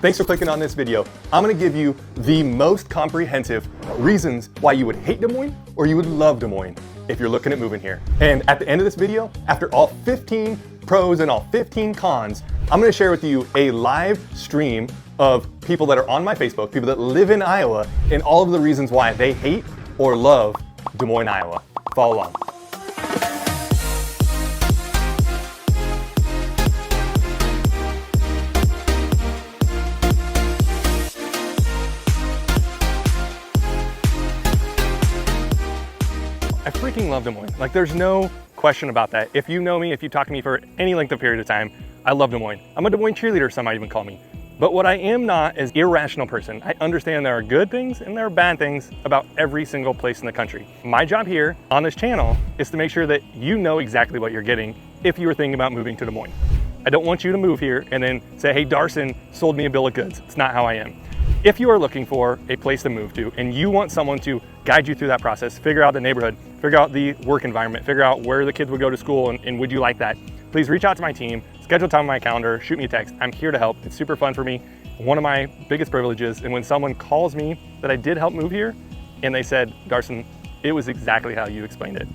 Thanks for clicking on this video. I'm gonna give you the most comprehensive reasons why you would hate Des Moines or you would love Des Moines if you're looking at moving here. And at the end of this video, after all 15 pros and all 15 cons, I'm gonna share with you a live stream of people that are on my Facebook, people that live in Iowa, and all of the reasons why they hate or love Des Moines, Iowa. Follow along. I freaking love Des Moines. Like, there's no question about that. If you know me, if you talk to me for any length of period of time, I love Des Moines. I'm a Des Moines cheerleader, some might even call me. But what I am not is irrational person. I understand there are good things and there are bad things about every single place in the country. My job here on this channel is to make sure that you know exactly what you're getting if you were thinking about moving to Des Moines. I don't want you to move here and then say, hey, Darson sold me a bill of goods. It's not how I am. If you are looking for a place to move to and you want someone to guide you through that process, figure out the neighborhood, figure out the work environment, figure out where the kids would go to school and would you like that, please reach out to my team, schedule time on my calendar, shoot me a text. I'm here to help. It's super fun for me. One of my biggest privileges, and when someone calls me that I did help move here and they said, Darson, it was exactly how you explained it.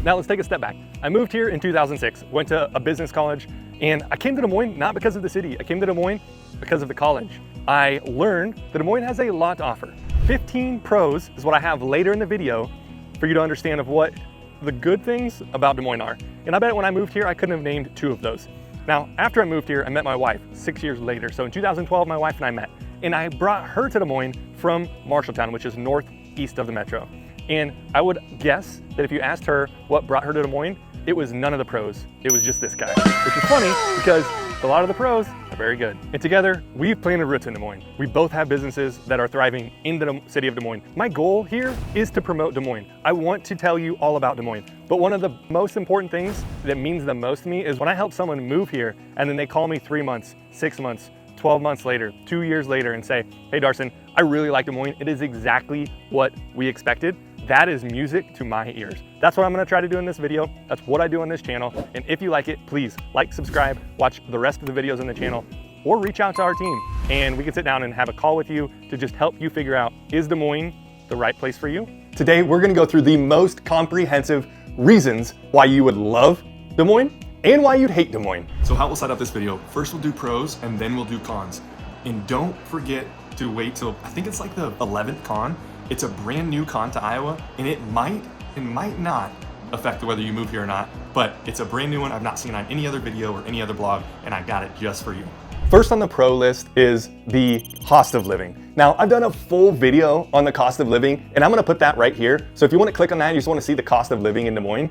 Now let's take a step back. I moved here in 2006, went to a business college, and I came to Des Moines not because of the city. I came to Des Moines because of the college. I learned that Des Moines has a lot to offer. 15 pros is what I have later in the video for you to understand of what the good things about Des Moines are. And I bet when I moved here, I couldn't have named 2 of those. Now, after I moved here, I met my wife 6 years later. So in 2012, my wife and I met. And I brought her to Des Moines from Marshalltown, which is northeast of the metro. And I would guess that if you asked her what brought her to Des Moines, it was none of the pros. It was just this guy, which is funny because a lot of the pros are very good. And together, we've planted roots in Des Moines. We both have businesses that are thriving in the city of Des Moines. My goal here is to promote Des Moines. I want to tell you all about Des Moines. But one of the most important things that means the most to me is when I help someone move here and then they call me 3 months, 6 months, 12 months later, 2 years later and say, hey Darson, I really like Des Moines. It is exactly what we expected. That is music to my ears. That's what I'm gonna try to do in this video. That's what I do on this channel. And if you like it, please like, subscribe, watch the rest of the videos on the channel, or reach out to our team and we can sit down and have a call with you to just help you figure out, is Des Moines the right place for you? Today, we're gonna go through the most comprehensive reasons why you would love Des Moines and why you'd hate Des Moines. So how we'll set up this video, first we'll do pros and then we'll do cons. And don't forget to wait till, I think it's like the 11th con. It's a brand new con to Iowa, and it might not affect whether you move here or not, but it's a brand new one I've not seen on any other video or any other blog, and I got it just for you. First on the pro list is the cost of living. Now, I've done a full video on the cost of living, and I'm gonna put that right here. So if you wanna click on that, you just wanna see the cost of living in Des Moines,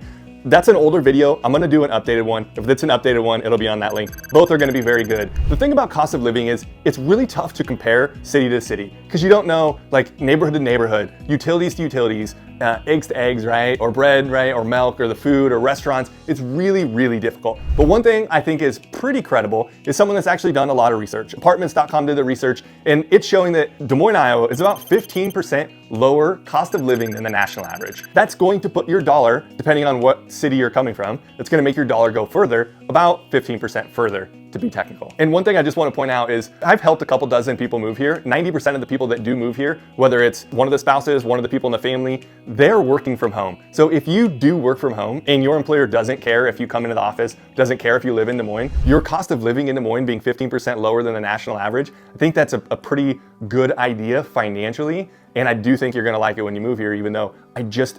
that's an older video. I'm gonna do an updated one. If it's an updated one, it'll be on that link. Both are gonna be very good. The thing about cost of living is it's really tough to compare city to city because you don't know like neighborhood to neighborhood, utilities to utilities, eggs to eggs, right? Or bread, right? Or milk or the food or restaurants. It's really, really difficult. But one thing I think is pretty credible is someone that's actually done a lot of research. Apartments.com did the research and it's showing that Des Moines, Iowa is about 15% lower cost of living than the national average. That's going to put your dollar, depending on what city you're coming from, it's gonna make your dollar go further, about 15% further to be technical. And one thing I just wanna point out is I've helped a couple dozen people move here. 90% of the people that do move here, whether it's one of the spouses, one of the people in the family, they're working from home. So if you do work from home and your employer doesn't care if you come into the office, doesn't care if you live in Des Moines, your cost of living in Des Moines being 15% lower than the national average, I think that's a pretty good idea financially. And I do think you're gonna like it when you move here, even though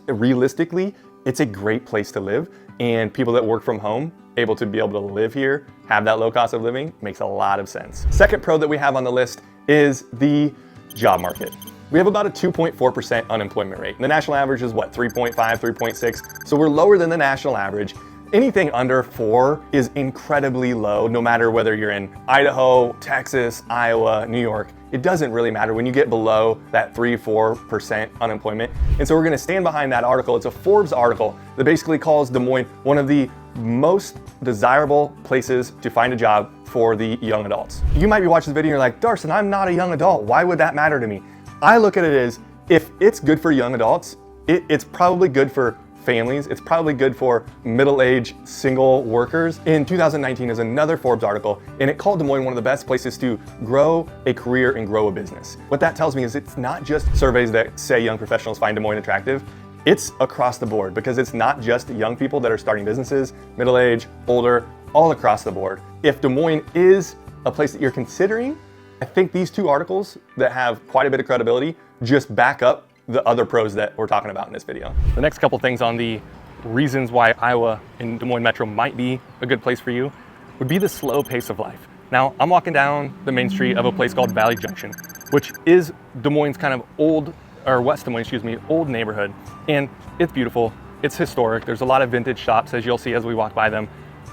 realistically, it's a great place to live. And people that work from home, able to live here, have that low cost of living, makes a lot of sense. Second pro that we have on the list is the job market. We have about a 2.4% unemployment rate. The national average is what, 3.5, 3.6? So we're lower than the national average. Anything under 4 is incredibly low, no matter whether you're in Idaho, Texas, Iowa, New York. It doesn't really matter when you get below that 3-4% unemployment. And so we're gonna stand behind that article. It's a Forbes article that basically calls Des Moines one of the most desirable places to find a job for the young adults. You might be watching this video and you're like, Darson, I'm not a young adult. Why would that matter to me? I look at it as if it's good for young adults, it's probably good for families. It's probably good for middle-aged single workers. In 2019 is another Forbes article, and it called Des Moines one of the best places to grow a career and grow a business. What that tells me is it's not just surveys that say young professionals find Des Moines attractive. It's across the board, because it's not just young people that are starting businesses, middle-aged, older, all across the board. If Des Moines is a place that you're considering, I think these two articles that have quite a bit of credibility just back up the other pros that we're talking about in this video. The next couple things on the reasons why Iowa and Des Moines Metro might be a good place for you would be the slow pace of life. Now, I'm walking down the main street of a place called Valley Junction, which is Des Moines' kind of old, or West Des Moines, excuse me, old neighborhood. And it's beautiful, it's historic. There's a lot of vintage shops, as you'll see as we walk by them,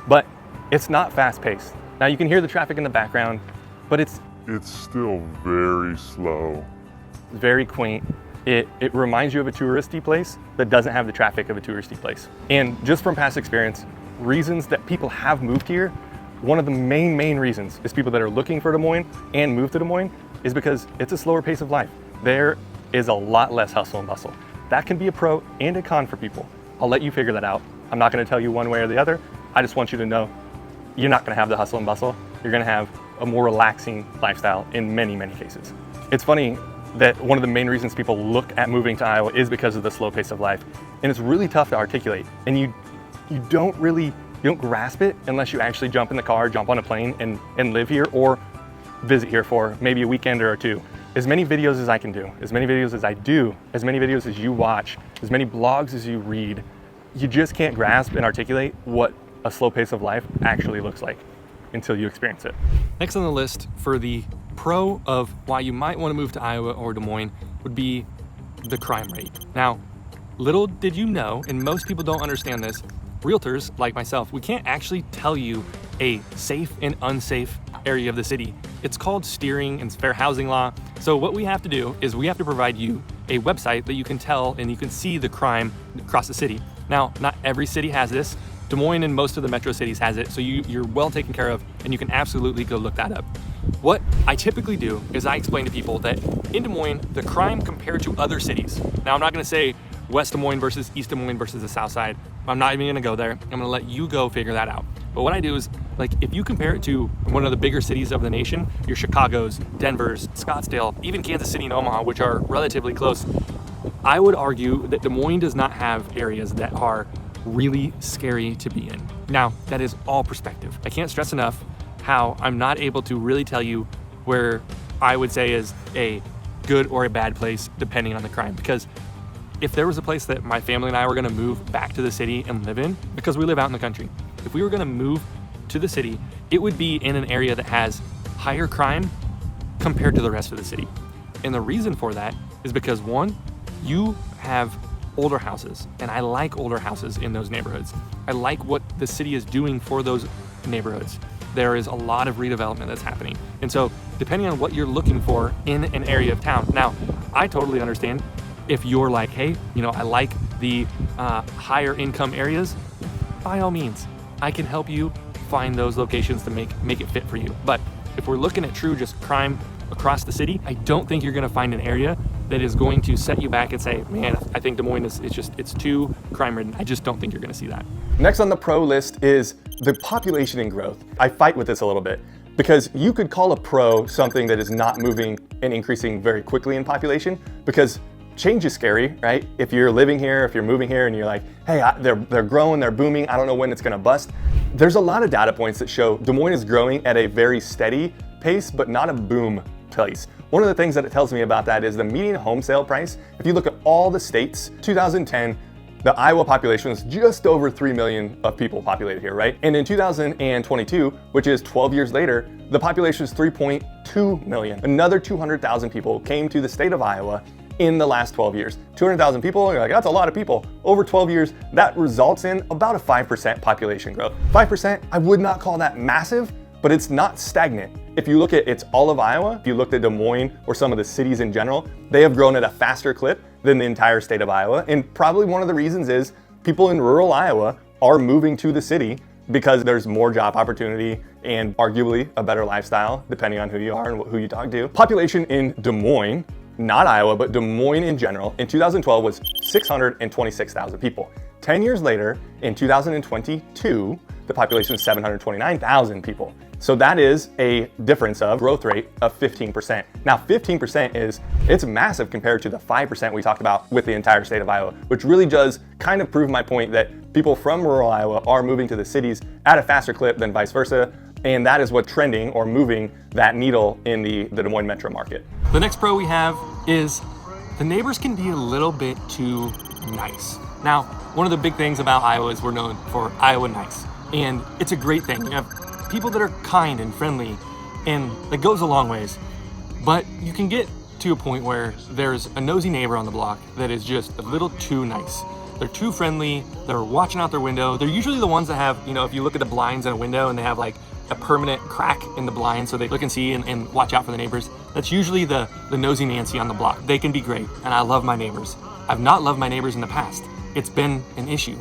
but it's not fast paced. Now you can hear the traffic in the background, but it's still very slow. very quaint. It reminds you of a touristy place that doesn't have the traffic of a touristy place. And just from past experience, reasons that people have moved here, one of the main reasons is people that are looking for Des Moines and move to Des Moines is because it's a slower pace of life. There is a lot less hustle and bustle. That can be a pro and a con for people. I'll let you figure that out. I'm not gonna tell you one way or the other. I just want you to know you're not gonna have the hustle and bustle. You're gonna have a more relaxing lifestyle in many cases. It's funny that one of the main reasons people look at moving to Iowa is because of the slow pace of life. And it's really tough to articulate. And you don't grasp it unless you actually jump in the car, jump on a plane and live here or visit here for maybe a weekend or two. As many videos as I can do, as many videos as I do, as many videos as you watch, as many blogs as you read, you just can't grasp and articulate what a slow pace of life actually looks like until you experience it. Next on the list for the pro of why you might want to move to Iowa or Des Moines would be the crime rate. Now, little did you know, and most people don't understand this, realtors like myself, we can't actually tell you a safe and unsafe area of the city. It's called steering and fair housing law. So what we have to do is we have to provide you a website that you can tell and you can see the crime across the city. Now, not every city has this. Des Moines and most of the metro cities has it, so you're well taken care of, and you can absolutely go look that up. What I typically do is I explain to people that in Des Moines, the crime compared to other cities. Now, I'm not gonna say West Des Moines versus East Des Moines versus the South Side. I'm not even gonna go there. I'm gonna let you go figure that out. But what I do is, like, if you compare it to one of the bigger cities of the nation, your Chicago's, Denver's, Scottsdale, even Kansas City and Omaha, which are relatively close, I would argue that Des Moines does not have areas that are really scary to be in. Now, that is all perspective. I can't stress enough how I'm not able to really tell you where I would say is a good or a bad place depending on the crime, because if there was a place that my family and I were gonna move back to the city and live in, because we live out in the country, if we were gonna move to the city, it would be in an area that has higher crime compared to the rest of the city. And the reason for that is because, one, you have older houses, and I like older houses in those neighborhoods. I like what the city is doing for those neighborhoods. There is a lot of redevelopment that's happening. And so depending on what you're looking for in an area of town. Now, I totally understand if you're like, hey, I like the higher income areas, by all means, I can help you find those locations to make it fit for you. But if we're looking at true just crime across the city, I don't think you're gonna find an area that is going to set you back and say, man, I think Des Moines it's too crime ridden. I just don't think you're gonna see that. Next on the pro list is the population and growth. I fight with this a little bit because you could call a pro something that is not moving and increasing very quickly in population, because change is scary, right? If you're living here, if you're moving here and you're like, hey, they're growing, they're booming, I don't know when it's gonna bust. There's a lot of data points that show Des Moines is growing at a very steady pace, but not a boom place. One of the things that it tells me about that is the median home sale price. If you look at all the states, 2010, the Iowa population was just over 3 million of people populated here, right? And in 2022, which is 12 years later, the population is 3.2 million. Another 200,000 people came to the state of Iowa in the last 12 years. 200,000 people, you're like, that's a lot of people. Over 12 years, that results in about a 5% population growth. 5%, I would not call that massive, but it's not stagnant. If you look at it's all of Iowa, if you looked at Des Moines or some of the cities in general, they have grown at a faster clip than the entire state of Iowa. And probably one of the reasons is people in rural Iowa are moving to the city because there's more job opportunity and arguably a better lifestyle, depending on who you are and who you talk to. Population in Des Moines, not Iowa, but Des Moines in general, in 2012 was 626,000 people. 10 years later, in 2022, the population is 729,000 people. So that is a difference of growth rate of 15%. Now 15% it's massive compared to the 5% we talked about with the entire state of Iowa, which really does kind of prove my point that people from rural Iowa are moving to the cities at a faster clip than vice versa. And that is what's trending or moving that needle in the Des Moines metro market. The next pro we have is the neighbors can be a little bit too nice. Now, one of the big things about Iowa is we're known for Iowa nice. And it's a great thing. You have people that are kind and friendly, and that goes a long ways. But you can get to a point where there's a nosy neighbor on the block that is just a little too nice. They're too friendly, they're watching out their window. They're usually the ones that have, if you look at the blinds in a window and they have like a permanent crack in the blind so they look and see and watch out for the neighbors. That's usually the nosy Nancy on the block. They can be great, and I love my neighbors. I've not loved my neighbors in the past. It's been an issue,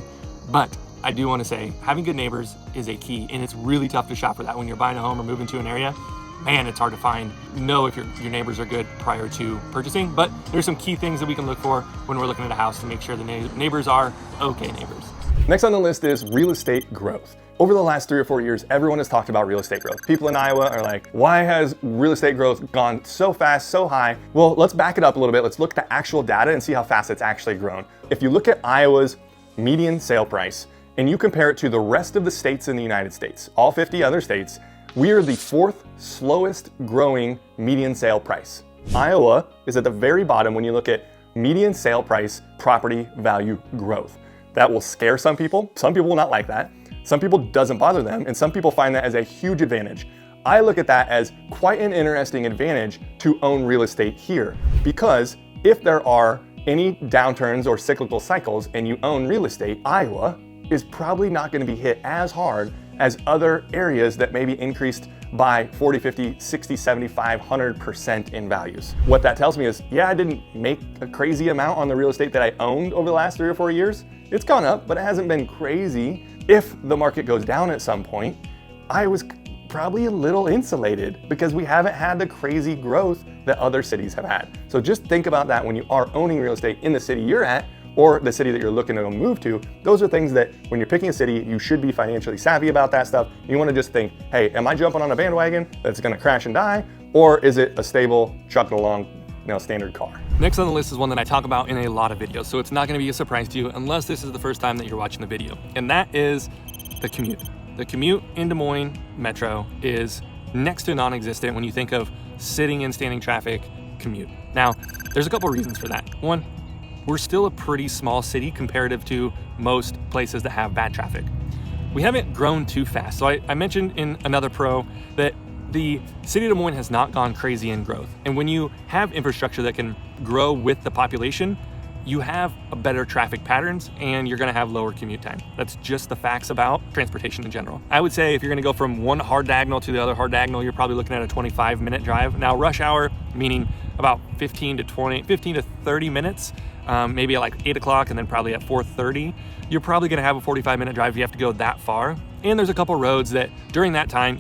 but I do want to say having good neighbors is a key, and it's really tough to shop for that when you're buying a home or moving to an area. Man, it's hard to know if your neighbors are good prior to purchasing, but there's some key things that we can look for when we're looking at a house to make sure the neighbors are okay neighbors. Next on the list is real estate growth. Over the last 3 or 4 years, everyone has talked about real estate growth. People in Iowa are like, why has real estate growth gone so fast, so high? Well, let's back it up a little bit. Let's look at the actual data and see how fast it's actually grown. If you look at Iowa's median sale price, and you compare it to the rest of the states in the United States, all 50 other states, we are the 4th slowest growing median sale price. Iowa is at the very bottom when you look at median sale price property value growth. That will scare some people. Some people will not like that. Some people doesn't bother them, and some people find that as a huge advantage. I look at that as quite an interesting advantage to own real estate here, because if there are any downturns or cyclical cycles and you own real estate, Iowa is probably not going to be hit as hard as other areas that may be increased by 40, 50, 60, 75, 100% in values. What that tells me is, yeah, I didn't make a crazy amount on the real estate that I owned over the last 3 or 4 years. It's gone up, but it hasn't been crazy. If the market goes down at some point, I was probably a little insulated because we haven't had the crazy growth that other cities have had. So just think about that when you are owning real estate in the city you're at, or the city that you're looking to move to. Those are things that when you're picking a city, you should be financially savvy about that stuff. You want to just think, hey, am I jumping on a bandwagon that's going to crash and die? Or is it a stable, chugging along, standard car? Next on the list is one that I talk about in a lot of videos, so it's not going to be a surprise to you unless this is the first time that you're watching the video. And that is the commute. The commute in Des Moines Metro is next to non-existent when you think of sitting and standing traffic commute. Now, there's a couple reasons for that. One, we're still a pretty small city comparative to most places that have bad traffic. We haven't grown too fast. So I mentioned in another pro that the city of Des Moines has not gone crazy in growth. And when you have infrastructure that can grow with the population, you have a better traffic patterns and you're gonna have lower commute time. That's just the facts about transportation in general. I would say if you're gonna go from one hard diagonal to the other hard diagonal, you're probably looking at a 25-minute drive. Now rush hour, meaning about 15 to 30 minutes, maybe at like 8 o'clock and then probably at 4:30, you're probably gonna have a 45-minute drive if you have to go that far. And there's a couple roads that during that time,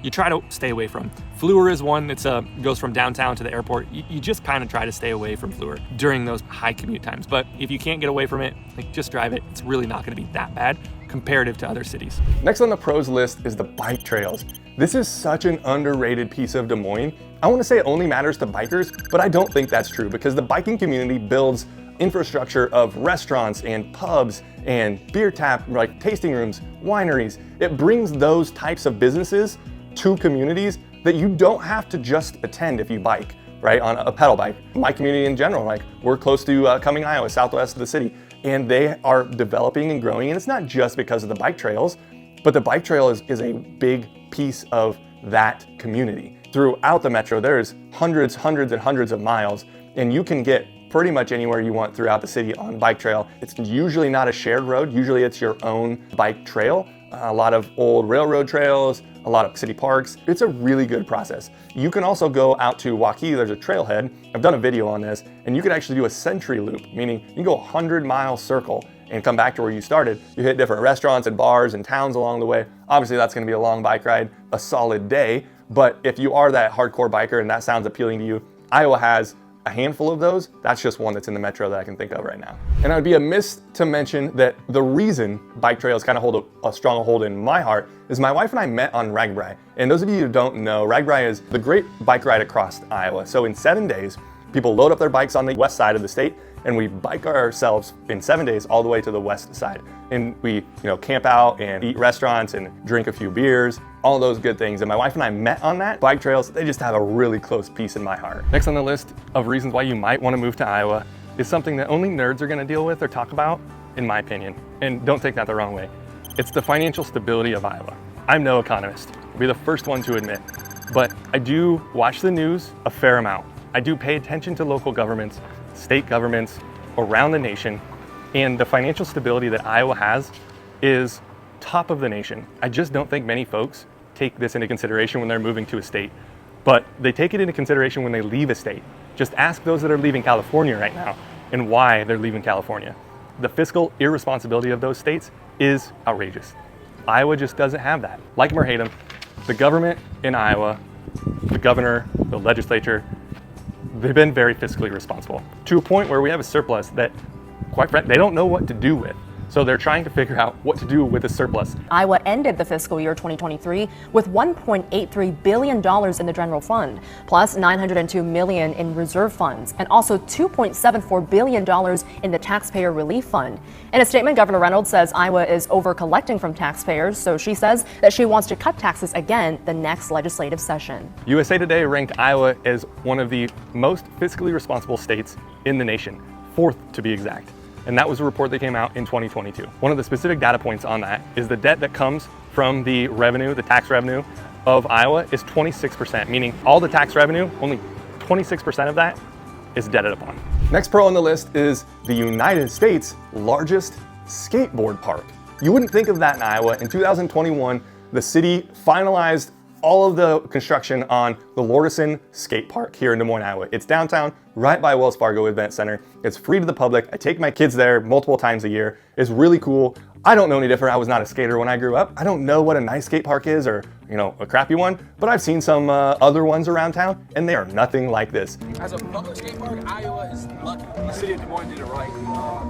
you try to stay away from. Fleur is one that goes from downtown to the airport. You just kind of try to stay away from Fleur during those high commute times. But if you can't get away from it, just drive it. It's really not gonna be that bad comparative to other cities. Next on the pros list is the bike trails. This is such an underrated piece of Des Moines. I want to say it only matters to bikers, but I don't think that's true because the biking community builds infrastructure of restaurants and pubs and beer tap, like tasting rooms, wineries. It brings those types of businesses to communities that you don't have to just attend if you bike, right? On a pedal bike. My community in general, like we're close to Cumming, Iowa, southwest of the city, and they are developing and growing. And it's not just because of the bike trails, but the bike trail is a big piece of that community. Throughout the metro, there's hundreds and hundreds of miles, and you can get pretty much anywhere you want throughout the city on bike trail. It's usually not a shared road. Usually it's your own bike trail. A lot of old railroad trails, a lot of city parks. It's a really good process. You can also go out to Waukee, there's a trailhead. I've done a video on this, and you could actually do a century loop, meaning you can go a 100-mile circle and come back to where you started. You hit different restaurants and bars and towns along the way. Obviously that's gonna be a long bike ride, a solid day, but if you are that hardcore biker and that sounds appealing to you, Iowa has a handful of those. That's just one that's in the metro that I can think of right now. And I'd be amiss to mention that the reason bike trails kind of hold a strong hold in my heart is my wife and I met on RAGBRAI. And those of you who don't know, RAGBRAI is the great bike ride across Iowa. So in 7 days, people load up their bikes on the west side of the state, and we bike ourselves in 7 days all the way to the west side. And we, camp out and eat restaurants and drink a few beers, all those good things. And my wife and I met on that. Bike trails, they just have a really close piece in my heart. Next on the list of reasons why you might want to move to Iowa is something that only nerds are going to deal with or talk about, in my opinion. And don't take that the wrong way. It's the financial stability of Iowa. I'm no economist. I'll be the first one to admit, but I do watch the news a fair amount. I do pay attention to local governments, state governments around the nation, and the financial stability that Iowa has is top of the nation. I just don't think many folks take this into consideration when they're moving to a state, but they take it into consideration when they leave a state. Just ask those that are leaving California right now and why they're leaving California. The fiscal irresponsibility of those states is outrageous. Iowa just doesn't have that. Like 'em or hate 'em, the government in Iowa, the governor, the legislature, they've been very fiscally responsible to a point where we have a surplus that, quite frankly, they don't know what to do with. So they're trying to figure out what to do with the surplus. Iowa ended the fiscal year 2023 with $1.83 billion in the general fund, plus $902 million in reserve funds, and also $2.74 billion in the taxpayer relief fund. In a statement, Governor Reynolds says Iowa is over collecting from taxpayers, so she says that she wants to cut taxes again the next legislative session. USA Today ranked Iowa as one of the most fiscally responsible states in the nation, 4th to be exact. And that was a report that came out in 2022. One of the specific data points on that is the debt that comes from the revenue, the tax revenue of Iowa is 26%, meaning all the tax revenue, only 26% of that is debted upon. Next pro on the list is the United States' largest skateboard park. You wouldn't think of that in Iowa. In 2021, the city finalized all of the construction on the Lordeson Skate Park here in Des Moines, Iowa. It's downtown, right by Wells Fargo Event Center. It's free to the public. I take my kids there multiple times a year. It's really cool. I don't know any different. I was not a skater when I grew up. I don't know what a nice skate park is or, a crappy one, but I've seen some other ones around town and they are nothing like this. As a public skate park, Iowa is lucky. The city of Des Moines did it right.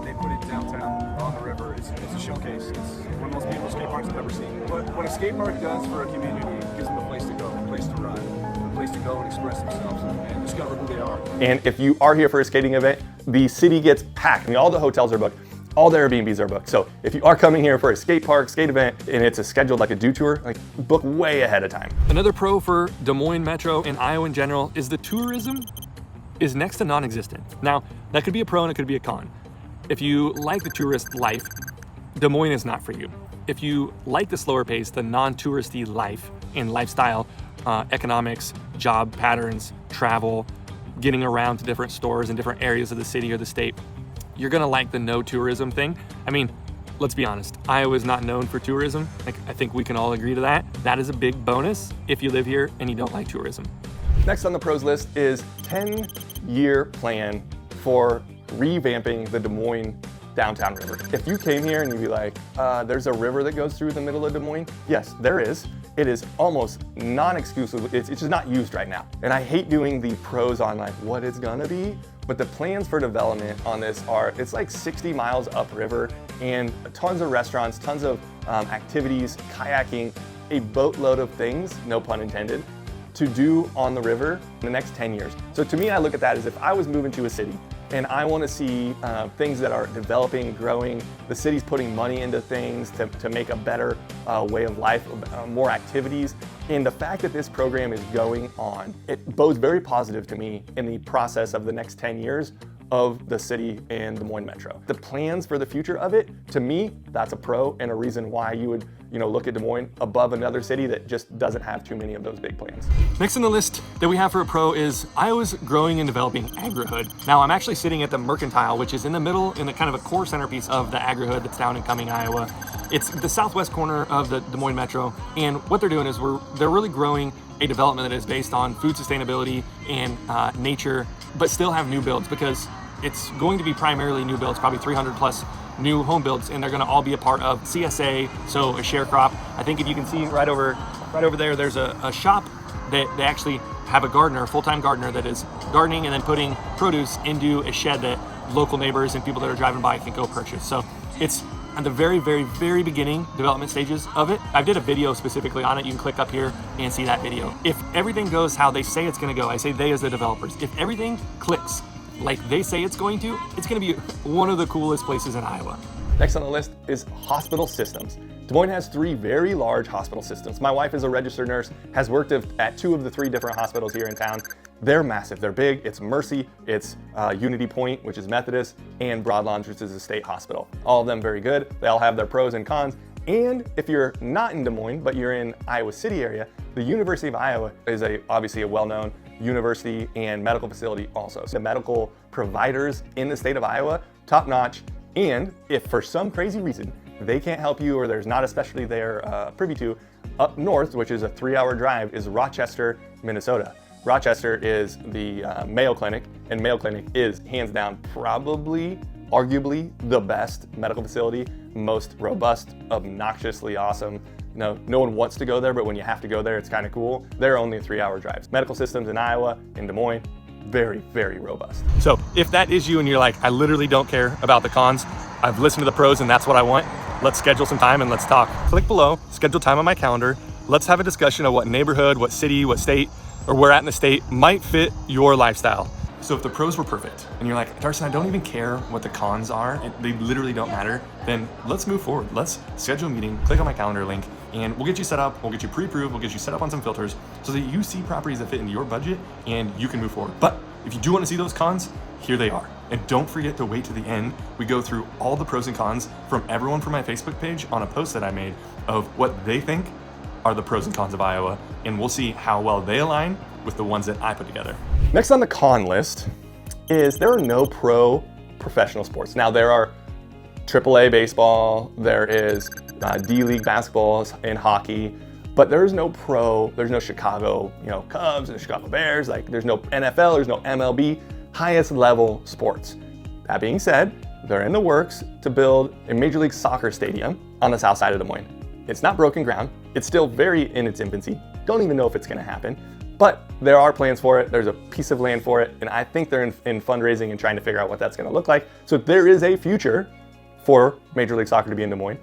They put it downtown on the river. It's a showcase. It's one of the most beautiful skate parks I've ever seen. But what a skate park does for a community, it gives them a place to go, a place to ride, a place to go and express themselves and discover who they are. And if you are here for a skating event, the city gets packed. All the hotels are booked. All the Airbnbs are booked. So if you are coming here for a skate park, skate event, and it's scheduled like a do tour, book way ahead of time. Another pro for Des Moines Metro and Iowa in general is the tourism is next to non-existent. Now, that could be a pro and it could be a con. If you like the tourist life, Des Moines is not for you. If you like the slower pace, the non-touristy life and lifestyle, economics, job patterns, travel, getting around to different stores in different areas of the city or the state, you're gonna like the no tourism thing. I mean, let's be honest, Iowa is not known for tourism. I think we can all agree to that. That is a big bonus if you live here and you don't like tourism. Next on the pros list is 10-year plan for revamping the Des Moines downtown river. If you came here and you'd be like, there's a river that goes through the middle of Des Moines, yes, there is. It is almost non-exclusive. It's just not used right now. And I hate doing the pros on what it's gonna be, but the plans for development on this are, it's like 60 miles upriver and tons of restaurants, tons of activities, kayaking, a boatload of things, no pun intended, to do on the river in the next 10 years. So to me, I look at that as if I was moving to a city and I want to see things that are developing, growing. The city's putting money into things to make a better way of life, more activities. And the fact that this program is going on, it bodes very positive to me in the process of the next 10 years of the city and Des Moines Metro. The plans for the future of it, to me, that's a pro and a reason why you would look at Des Moines above another city that just doesn't have too many of those big plans. Next on the list that we have for a pro is Iowa's growing and developing Agrihood. Now I'm actually sitting at the Mercantile, which is in the middle, in the kind of a core centerpiece of the Agrihood that's down in Cumming, Iowa. It's the southwest corner of the Des Moines Metro, and what they're doing is they're really growing a development that is based on food sustainability and nature, but still have new builds because it's going to be primarily new builds, probably 300 plus new home builds, and they're going to all be a part of CSA, so a share crop. I think if you can see right over there, there's a shop that they actually have a gardener, a full-time gardener that is gardening and then putting produce into a shed that local neighbors and people that are driving by can go purchase. So it's at the very, very, very beginning development stages of it. I did a video specifically on it. You can click up here and see that video. If everything goes how they say it's gonna go, I say they as the developers, if everything clicks like they say it's going to, it's gonna be one of the coolest places in Iowa. Next on the list is hospital systems. Des Moines has 3 very large hospital systems. My wife is a registered nurse, has worked at 2 of the 3 different hospitals here in town. They're massive, they're big. It's Mercy, it's Unity Point, which is Methodist, and Broadlawn, which is a state hospital. All of them very good. They all have their pros and cons. And if you're not in Des Moines, but you're in Iowa City area, the University of Iowa is obviously a well-known university and medical facility also. So the medical providers in the state of Iowa, top-notch. And if for some crazy reason they can't help you or there's not a specialty they're privy to, up north, which is a 3-hour drive, is Rochester, Minnesota. Rochester is the Mayo Clinic, and Mayo Clinic is hands down probably, arguably, the best medical facility, most robust, obnoxiously awesome. No one wants to go there, but when you have to go there, it's kind of cool. They're only 3-hour drives. Medical systems in Iowa, in Des Moines, very, very robust. So if that is you and you're like, I literally don't care about the cons, I've listened to the pros and that's what I want, let's schedule some time and let's talk. Click below, schedule time on my calendar. Let's have a discussion of what neighborhood, what city, what state, or where at in the state might fit your lifestyle. So if the pros were perfect and you're like, Darcy, I don't even care what the cons are, they literally don't matter, then let's move forward. Let's schedule a meeting, click on my calendar link, and we'll get you set up, we'll get you pre-approved, we'll get you set up on some filters so that you see properties that fit into your budget and you can move forward. But if you do want to see those cons, here they are. And don't forget to wait to the end. We go through all the pros and cons from everyone from my Facebook page on a post that I made of what they think are the pros and cons of Iowa, and we'll see how well they align with the ones that I put together. Next on the con list is there are no professional sports. Now there are AAA baseball, there is D-League basketball and hockey, but there's no Chicago, Cubs and the Chicago Bears, like there's no NFL, there's no MLB, highest level sports. That being said, they're in the works to build a Major League Soccer stadium on the south side of Des Moines. It's not broken ground. It's still very in its infancy. Don't even know if it's gonna happen, but there are plans for it. There's a piece of land for it, and I think they're in fundraising and trying to figure out what that's gonna look like. So there is a future for Major League Soccer to be in Des Moines.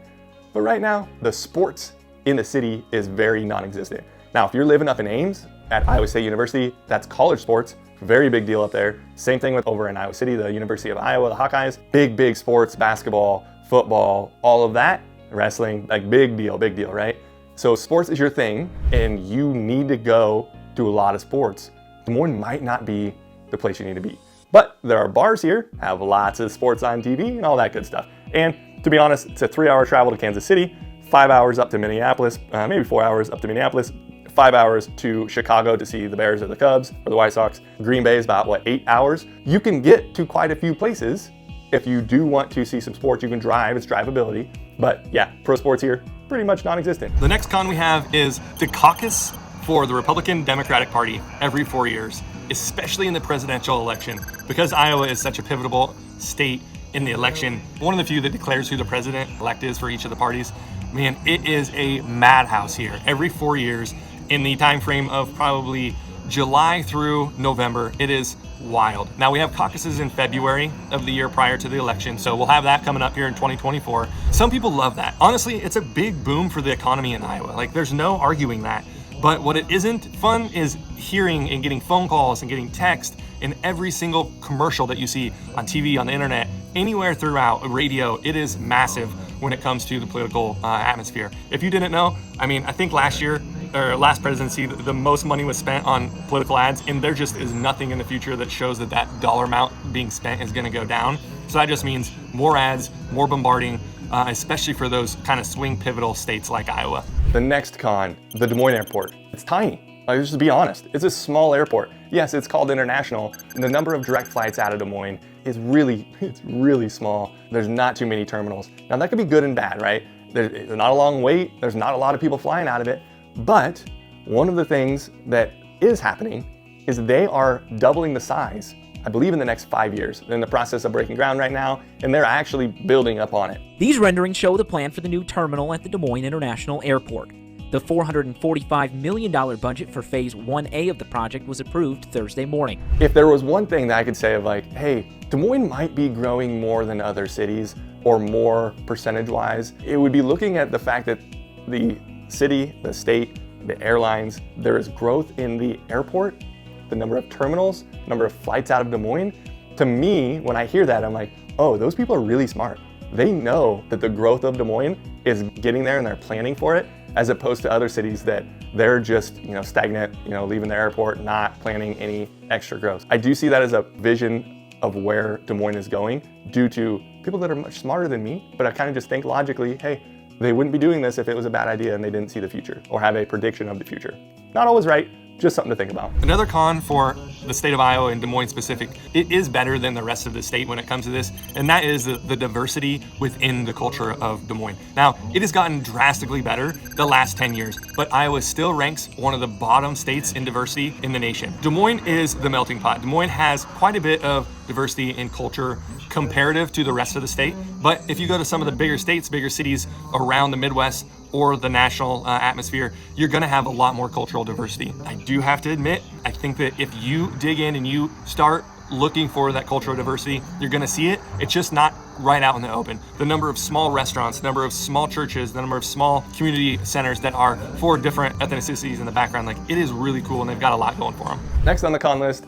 But right now, the sports in the city is very non-existent. Now, if you're living up in Ames at Iowa State University, that's college sports, very big deal up there. Same thing with over in Iowa City, the University of Iowa, the Hawkeyes, big sports, basketball, football, all of that, wrestling, like big deal, right? So sports is your thing and you need to go do a lot of sports. Des Moines might not be the place you need to be. But there are bars here, have lots of sports on TV and all that good stuff. And to be honest, it's a 3-hour travel to Kansas City, 5 hours up to Minneapolis, maybe 4 hours up to Minneapolis, 5 hours to Chicago to see the Bears or the Cubs or the White Sox. Green Bay is about, 8 hours? You can get to quite a few places. If you do want to see some sports, you can drive, it's drivability. But yeah, pro sports here, pretty much non-existent. The next con we have is the caucus for the Republican Democratic Party every 4 years, especially in the presidential election. Because Iowa is such a pivotal state in the election, one of the few that declares who the president-elect is for each of the parties, man, it is a madhouse here. Every 4 years, in the time frame of probably July through November, it is wild. Now we have caucuses in February of the year prior to the election, so we'll have that coming up here in 2024. Some people love that. Honestly, it's a big boom for the economy in Iowa. Like, there's no arguing that. But what it isn't fun is hearing and getting phone calls and getting text in every single commercial that you see on TV, on the internet, anywhere throughout, radio. It is massive when it comes to the political atmosphere. If you didn't know, I think last year, or last presidency, the most money was spent on political ads, and there just is nothing in the future that shows that that dollar amount being spent is gonna go down. So that just means more ads, more bombarding, especially for those kind of swing pivotal states like Iowa. The next con, the Des Moines airport. It's tiny. Like, just to be honest, it's a small airport. Yes, it's called international, and the number of direct flights out of Des Moines is really small. There's not too many terminals. Now that could be good and bad, right? There's not a long wait, there's not a lot of people flying out of it, but one of the things that is happening is they are doubling the size, I believe in the next 5 years. They're in the process of breaking ground right now, and they're actually building up on it. These renderings show the plan for the new terminal at the Des Moines International Airport. The $445 million budget for Phase 1A of the project was approved Thursday morning. If there was one thing that I could say of like, hey, Des Moines might be growing more than other cities or more percentage-wise, it would be looking at the fact that the city, the state, the airlines, there is growth in the airport, the number of terminals, number of flights out of Des Moines. To me, when I hear that, I'm like, oh, those people are really smart. They know that the growth of Des Moines is getting there and they're planning for it, as opposed to other cities that they're just, stagnant, leaving the airport, not planning any extra growth. I do see that as a vision of where Des Moines is going due to people that are much smarter than me, but I kind of just think logically, hey, they wouldn't be doing this if it was a bad idea and they didn't see the future or have a prediction of the future. Not always right, just something to think about. Another con for the state of Iowa and Des Moines specific, it is better than the rest of the state when it comes to this, and that is the diversity within the culture of Des Moines. Now, it has gotten drastically better the last 10 years, but Iowa still ranks one of the bottom states in diversity in the nation. Des Moines is the melting pot. Des Moines has quite a bit of diversity in culture comparative to the rest of the state, but if you go to some of the bigger states, bigger cities around the Midwest, or the national atmosphere, you're gonna have a lot more cultural diversity. I do have to admit, I think that if you dig in and you start looking for that cultural diversity, you're gonna see it. It's just not right out in the open. The number of small restaurants, the number of small churches, the number of small community centers that are for different ethnicities in the background, like it is really cool and they've got a lot going for them. Next on the con list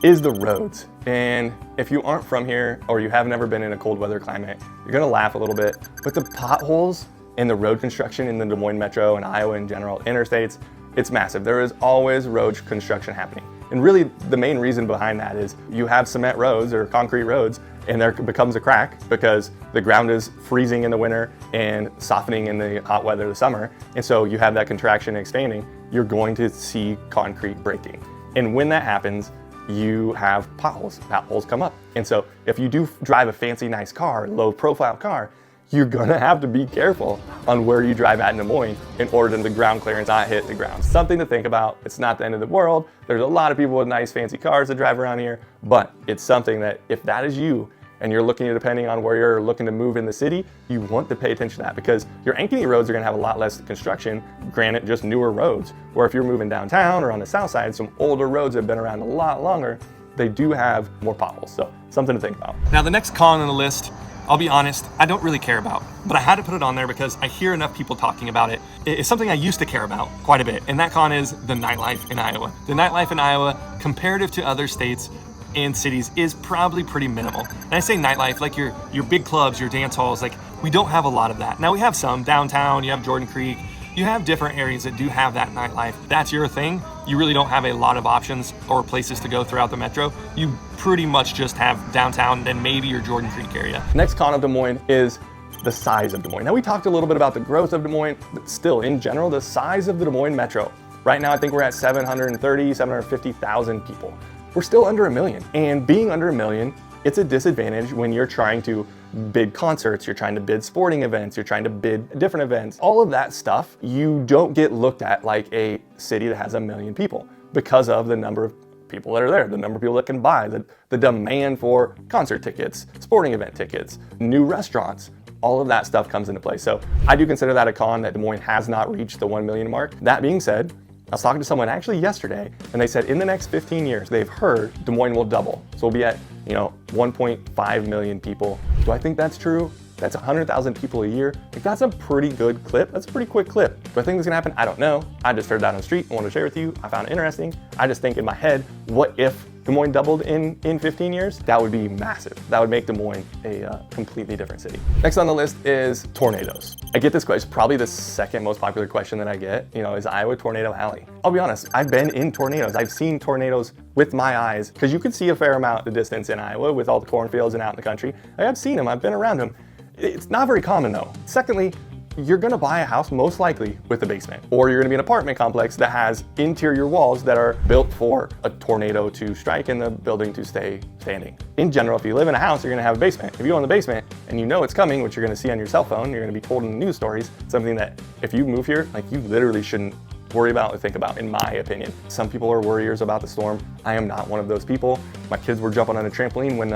is the roads. And if you aren't from here or you have never been in a cold weather climate, you're gonna laugh a little bit, but the potholes and the road construction in the Des Moines Metro and Iowa in general, interstates, it's massive. There is always road construction happening. And really the main reason behind that is you have cement roads or concrete roads and there becomes a crack because the ground is freezing in the winter and softening in the hot weather of the summer. And so you have that contraction expanding, you're going to see concrete breaking. And when that happens, you have potholes. Potholes come up. And so if you do drive a fancy, nice car, low profile car, you're gonna have to be careful on where you drive at in Des Moines in order for the ground clearance not hit the ground. Something to think about. It's not the end of the world. There's a lot of people with nice fancy cars that drive around here, but it's something that if that is you and you're looking at depending on where you're looking to move in the city, you want to pay attention to that because your Ankeny roads are gonna have a lot less construction, granted just newer roads. Or if you're moving downtown or on the south side, some older roads that have been around a lot longer, they do have more potholes. So something to think about. Now the next con on the list, I'll be honest, I don't really care about, but I had to put it on there because I hear enough people talking about it. It's something I used to care about quite a bit, and that con is the nightlife in Iowa. The nightlife in Iowa, comparative to other states and cities, is probably pretty minimal. And I say nightlife, like your big clubs, your dance halls, like we don't have a lot of that. Now we have some downtown, you have Jordan Creek, you have different areas that do have that nightlife. That's your thing. You really don't have a lot of options or places to go throughout the metro. You pretty much just have downtown and maybe your Jordan Creek area. Next con of Des Moines is the size of Des Moines. Now we talked a little bit about the growth of Des Moines, but still in general, the size of the Des Moines Metro. Right now, I think we're at 750,000 people. We're still under 1 million. And being under 1 million, it's a disadvantage when you're trying to bid concerts, you're trying to bid sporting events, you're trying to bid different events. All of that stuff, you don't get looked at like a city that has 1 million people because of the number of people that are there, the number of people that can buy, the demand for concert tickets, sporting event tickets, new restaurants. All of that stuff comes into play. So I do consider that a con that Des Moines has not reached the 1 million mark. That being said, I was talking to someone actually yesterday, and they said in the next 15 years, they've heard Des Moines will double. So we'll be at 1.5 million people. Do I think that's true? That's 100,000 people a year. Like, that's a pretty good clip. That's a pretty quick clip. Do I think that's gonna happen? I don't know. I just heard that on the street and wanted to share with you. I found it interesting. I just think in my head, what if Des Moines doubled in 15 years? That would be massive. That would make Des Moines a completely different city. Next on the list is tornadoes. I get this question, probably the second most popular question that I get, is Iowa Tornado Alley? I'll be honest, I've been in tornadoes. I've seen tornadoes with my eyes, because you can see a fair amount the distance in Iowa with all the cornfields and out in the country. I've seen them, I've been around them. It's not very common though. Secondly, you're gonna buy a house most likely with a basement, or you're gonna be an apartment complex that has interior walls that are built for a tornado to strike and the building to stay standing. In general, if you live in a house, you're gonna have a basement. If you go in the basement and you know it's coming, which you're gonna see on your cell phone, you're gonna be told in the news stories, something that if you move here, like you literally shouldn't worry about or think about, in my opinion. Some people are worriers about the storm. I am not one of those people. My kids were jumping on a trampoline when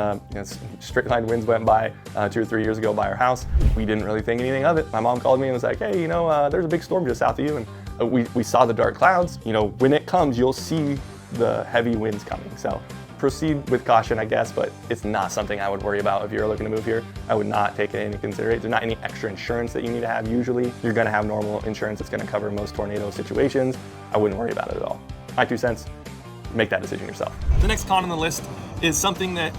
straight line winds went by 2 or 3 years ago by our house. We didn't really think anything of it. My mom called me and was like, hey, there's a big storm just south of you. And We saw the dark clouds. You know, when it comes, you'll see the heavy winds coming. So proceed with caution, I guess, but it's not something I would worry about if you're looking to move here. I would not take it into consideration. There's not any extra insurance that you need to have usually. You're gonna have normal insurance that's gonna cover most tornado situations. I wouldn't worry about it at all. My 2 cents, make that decision yourself. The next con on the list is something that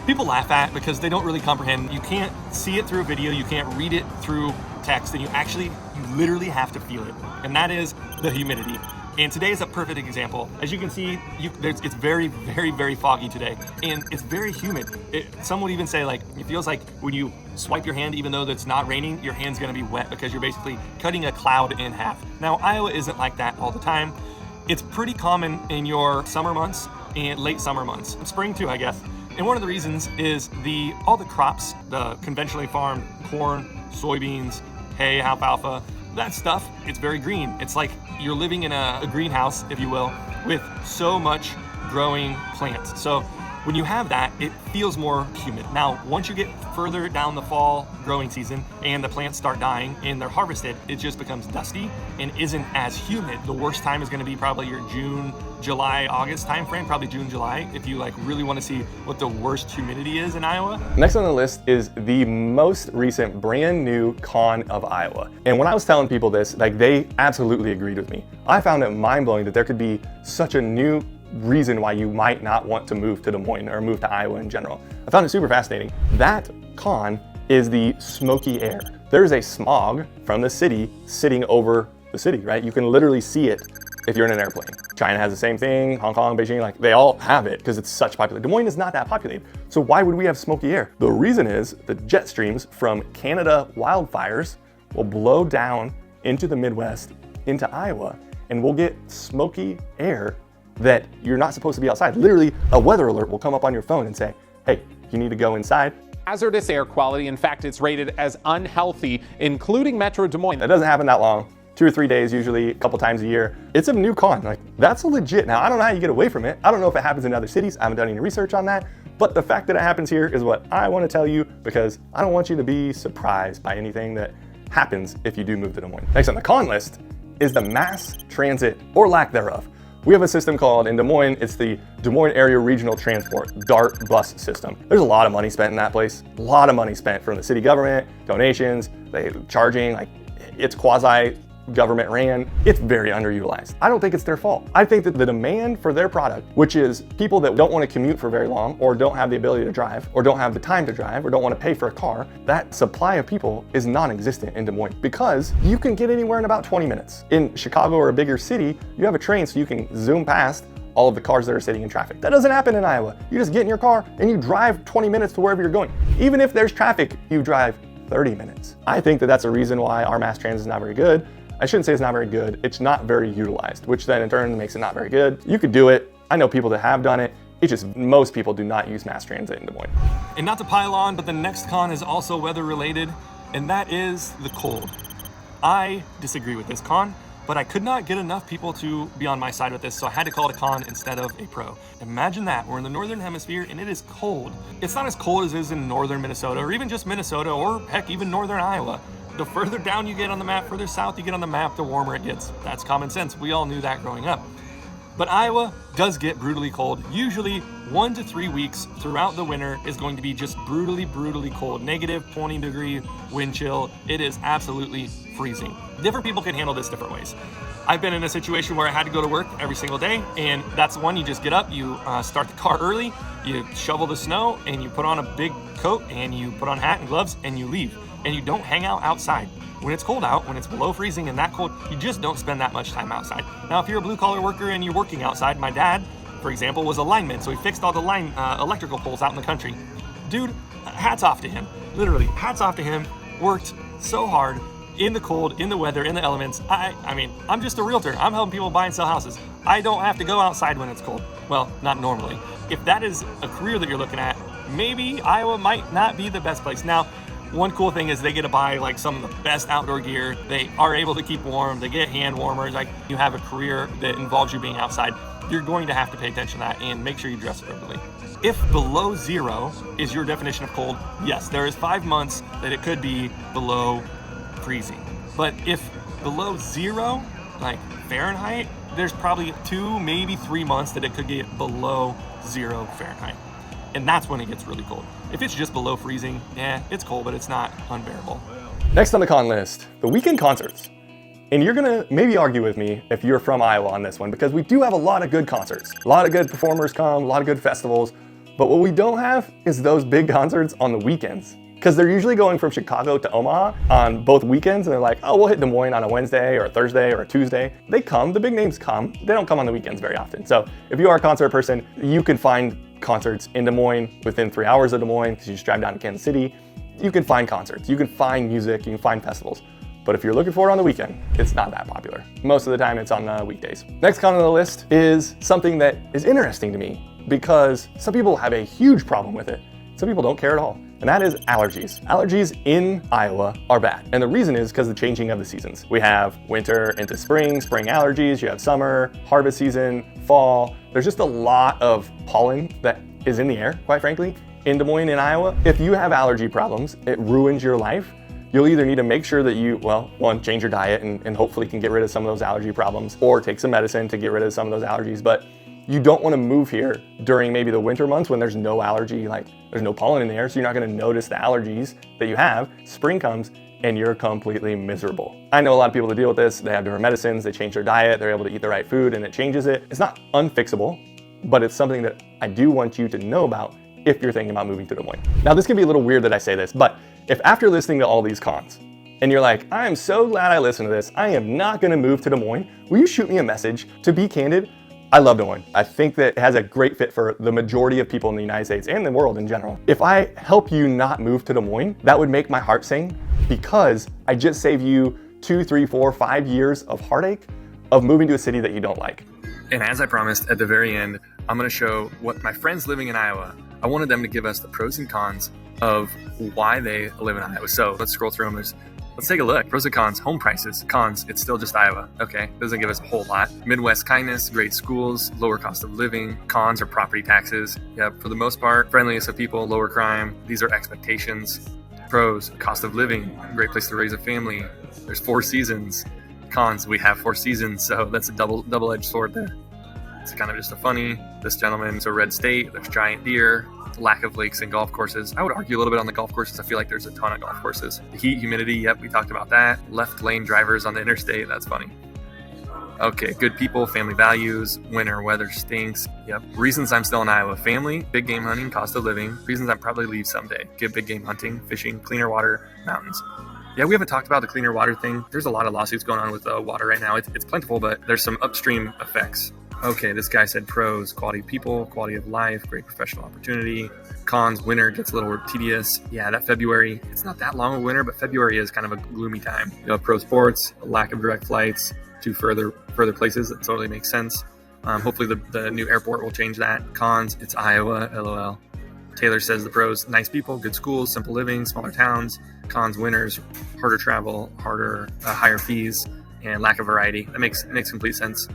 people laugh at because they don't really comprehend. You can't see it through a video, you can't read it through text, and you literally have to feel it. And that is the humidity. And today is a perfect example. As you can see, it's very, very, very foggy today, and it's very humid. Some would even say, like, it feels like when you swipe your hand, even though it's not raining, your hand's gonna be wet because you're basically cutting a cloud in half. Now, Iowa isn't like that all the time. It's pretty common in your summer months and late summer months, spring too, I guess. And one of the reasons is all the crops, the conventionally farmed corn, soybeans, hay, alfalfa, that stuff, it's very green. It's like you're living in a greenhouse, if you will, with so much growing plants. So when you have that, it feels more humid. Now, once you get further down the fall growing season and the plants start dying and they're harvested, it just becomes dusty and isn't as humid. The worst time is gonna be probably your June, July, August timeframe, probably June, July, if you really wanna see what the worst humidity is in Iowa. Next on the list is the most recent brand new con of Iowa. And when I was telling people this, they absolutely agreed with me. I found it mind-blowing that there could be such a new reason why you might not want to move to Des Moines or move to Iowa in general. I found it super fascinating. That con is the smoky air. There's a smog from the city sitting over the city, right? You can literally see it if you're in an airplane. China has the same thing, Hong Kong, Beijing, they all have it because it's such popular. Des Moines is not that populated. So why would we have smoky air? The reason is the jet streams from Canada wildfires will blow down into the Midwest, into Iowa, and we'll get smoky air that you're not supposed to be outside. Literally, a weather alert will come up on your phone and say, hey, you need to go inside. Hazardous air quality. In fact, it's rated as unhealthy, including Metro Des Moines. That doesn't happen that long. 2 or 3 days, usually a couple times a year. It's a new con, that's legit. Now, I don't know how you get away from it. I don't know if it happens in other cities. I haven't done any research on that. But the fact that it happens here is what I want to tell you because I don't want you to be surprised by anything that happens if you do move to Des Moines. Next on the con list is the mass transit or lack thereof. We have a system called, in Des Moines, it's the Des Moines Area Regional Transport, DART bus system. There's a lot of money spent in that place. A lot of money spent from the city government, donations, charging, it's quasi government ran. It's very underutilized. I don't think it's their fault. I think that the demand for their product, which is people that don't want to commute for very long or don't have the ability to drive or don't have the time to drive or don't want to pay for a car, that supply of people is non-existent in Des Moines because you can get anywhere in about 20 minutes. In Chicago or a bigger city, you have a train so you can zoom past all of the cars that are sitting in traffic. That doesn't happen in Iowa. You just get in your car and you drive 20 minutes to wherever you're going. Even if there's traffic, you drive 30 minutes. I think that that's a reason why our mass transit is not very good. I shouldn't say it's not very good, it's not very utilized, which then in turn makes it not very good. You could do it. I know people that have done it. It's just most people do not use mass transit in Des Moines. And not to pile on, but the next con is also weather related, and that is the cold. I disagree with this con, but I could not get enough people to be on my side with this, so I had to call it a con instead of a pro. Imagine that, we're in the northern hemisphere and it is cold. It's not as cold as it is in northern Minnesota, or even just Minnesota, or heck, even northern Iowa. The further down you get on the map, further south you get on the map, the warmer it gets. That's common sense. We all knew that growing up. But Iowa does get brutally cold. Usually 1 to 3 weeks throughout the winter is going to be just brutally, brutally cold. Negative 20 degree wind chill. It is absolutely freezing. Different people can handle this different ways. I've been in a situation where I had to go to work every single day, and that's one you just get up, you start the car early, you shovel the snow, and you put on a big coat, and you put on a hat and gloves, and you leave. And you don't hang out outside. When it's cold out, when it's below freezing and that cold, you just don't spend that much time outside. Now, if you're a blue collar worker and you're working outside, my dad, for example, was a lineman, so he fixed all the electrical poles out in the country. Dude, hats off to him. Literally, hats off to him. Worked so hard in the cold, in the weather, in the elements. I mean, I'm just a realtor. I'm helping people buy and sell houses. I don't have to go outside when it's cold. Well, not normally. If that is a career that you're looking at, maybe Iowa might not be the best place. Now, one cool thing is they get to buy some of the best outdoor gear. They are able to keep warm. They get hand warmers. You have a career that involves you being outside. You're going to have to pay attention to that and make sure you dress appropriately. If below 0 is your definition of cold, yes, there is 5 months that it could be below freezing. But if below 0 like Fahrenheit, there's probably 2, maybe 3 months that it could get below 0 Fahrenheit. And that's when it gets really cold. If it's just below freezing, it's cold, but it's not unbearable. Next on the con list, the weekend concerts. And you're gonna maybe argue with me if you're from Iowa on this one, because we do have a lot of good concerts. A lot of good performers come, a lot of good festivals, but what we don't have is those big concerts on the weekends. Because they're usually going from Chicago to Omaha on both weekends, and they're like, oh, we'll hit Des Moines on a Wednesday or a Thursday or a Tuesday. They come, the big names come. They don't come on the weekends very often. So if you are a concert person, you can find concerts in Des Moines within 3 hours of Des Moines, because you just drive down to Kansas City. You can find concerts, you can find music, you can find festivals. But if you're looking for it on the weekend, it's not that popular. Most of the time it's on the weekdays. Next con on the list is something that is interesting to me, because some people have a huge problem with it. Some people don't care at all, and that is allergies. Allergies in Iowa are bad, and the reason is because of the changing of the seasons. We have winter into spring allergies, you have summer, harvest season, fall. There's just a lot of pollen that is in the air, quite frankly, in Des Moines in Iowa. If you have allergy problems, it ruins your life. You'll either need to make sure that you, well, one, change your diet and hopefully can get rid of some of those allergy problems, or take some medicine to get rid of some of those allergies. But you don't want to move here during maybe the winter months when there's no allergy, like there's no pollen in the air, so you're not going to notice the allergies that you have. Spring comes and you're completely miserable. I know a lot of people that deal with this. They have different medicines, they change their diet, they're able to eat the right food, and it changes it. It's not unfixable, but it's something that I do want you to know about if you're thinking about moving to Des Moines. Now, this can be a little weird that I say this, but if after listening to all these cons, and you're like, I am so glad I listened to this, I am not gonna move to Des Moines, will you shoot me a message? To be candid, I love Des Moines. I think that it has a great fit for the majority of people in the United States and the world in general. If I help you not move to Des Moines, that would make my heart sing, because I just saved you 2, 3, 4, 5 years of heartache of moving to a city that you don't like. And as I promised at the very end, I'm gonna show what my friends living in Iowa, I wanted them to give us the pros and cons of why they live in Iowa. So let's scroll through them. Let's take a look. Pros and cons, home prices. Cons, it's still just Iowa. Okay, doesn't give us a whole lot. Midwest kindness, great schools, lower cost of living. Cons are property taxes. Yep, for the most part, friendliness of people, lower crime. These are expectations. Pros, cost of living, great place to raise a family. There's 4 seasons. Cons, we have 4 seasons, so that's a double-edged sword there. It's kind of just a funny. This gentleman's a red state. There's giant deer. Lack of lakes and golf courses. I would argue a little bit on the golf courses. I feel like there's a ton of golf courses. The heat, humidity, yep, we talked about that. Left lane drivers on the interstate, that's funny. Okay, good people, family values, winter weather stinks. Yep. Reasons I'm still in Iowa: family, big game hunting, cost of living. Reasons I'd probably leave someday: good big game hunting, fishing, cleaner water, mountains. Yeah, we haven't talked about the cleaner water thing. There's a lot of lawsuits going on with water right now. It's plentiful, but there's some upstream effects. Okay, this guy said pros: quality of people, quality of life, great professional opportunity. Cons: winter gets a little tedious. Yeah, that February, it's not that long of winter, but February is kind of a gloomy time. You know, pro sports, lack of direct flights to further places. That totally makes sense. Hopefully the new airport will change that. Cons: it's Iowa, LOL. Taylor says the pros: nice people, good schools, simple living, smaller towns. Cons: winters, harder travel, higher fees, and lack of variety. That makes complete sense.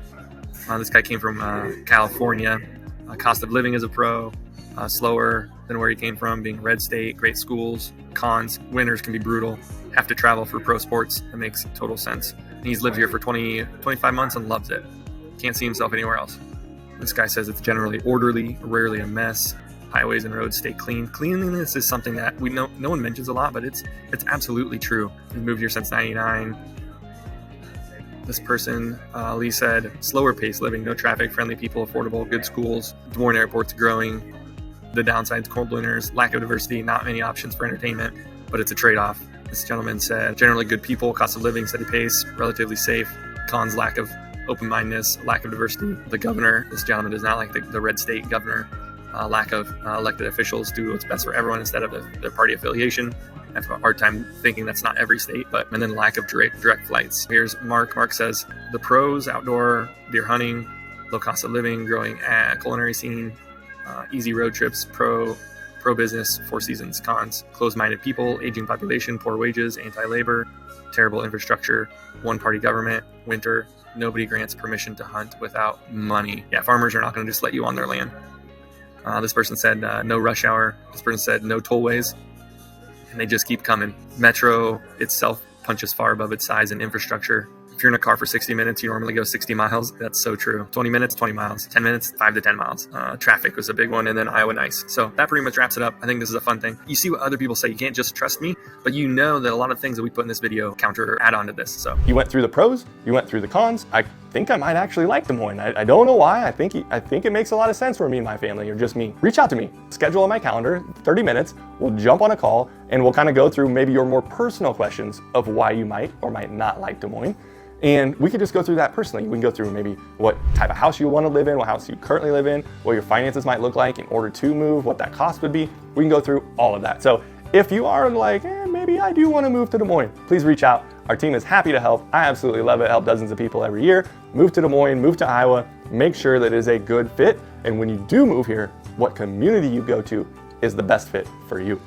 This guy came from California. Cost of living is a pro. Slower than where he came from, being a red state, great schools. Cons: winters can be brutal. Have to travel for pro sports. That makes total sense. And he's lived here for 25 months and loves it. Can't see himself anywhere else. This guy says it's generally orderly, rarely a mess. Highways and roads stay clean. Cleanliness is something that no one mentions a lot, but it's absolutely true. He moved here since '99. This person, Lee said, slower pace living, no traffic, friendly people, affordable, good schools. Des Moines Airport's growing. The downside's cold winters, lack of diversity, not many options for entertainment, but it's a trade-off. This gentleman said, generally good people, cost of living, steady pace, relatively safe. Cons: lack of open-mindedness, lack of diversity. The governor, this gentleman does not like the red state governor. Lack of elected officials do what's best for everyone instead of their party affiliation. I have a hard time thinking that's not every state, and then lack of direct flights. Here's Mark. Mark says, the pros: outdoor, deer hunting, low cost of living, growing culinary scene, easy road trips, pro business, 4 seasons. Cons: closed-minded people, aging population, poor wages, anti-labor, terrible infrastructure, one-party government, winter, nobody grants permission to hunt without money. Yeah, farmers are not going to just let you on their land. This person said no rush hour. This person said no tollways. And they just keep coming. Metro itself punches far above its size and infrastructure. If you're in a car for 60 minutes, you normally go 60 miles. That's so true. 20 minutes, 20 miles. 10 minutes, 5 to 10 miles. Traffic was a big one, and then Iowa nice. So that pretty much wraps it up. I think this is a fun thing. You see what other people say. You can't just trust me, but you know that a lot of things that we put in this video counter add on to this. So You went through the pros, you went through the cons. I think I might actually like Des Moines. I don't know why. I think it makes a lot of sense for me and my family, or just me. Reach out to me. Schedule on my calendar, 30 minutes. We'll jump on a call and we'll kind of go through maybe your more personal questions of why you might or might not like Des Moines. And we could just go through that personally. We can go through maybe what type of house you want to live in, what house you currently live in, what your finances might look like in order to move, what that cost would be. We can go through all of that. So if you are like, maybe I do want to move to Des Moines, please reach out. Our team is happy to help. I absolutely love it. Help dozens of people every year. Move to Des Moines, move to Iowa, make sure that it is a good fit. And when you do move here, what community you go to is the best fit for you.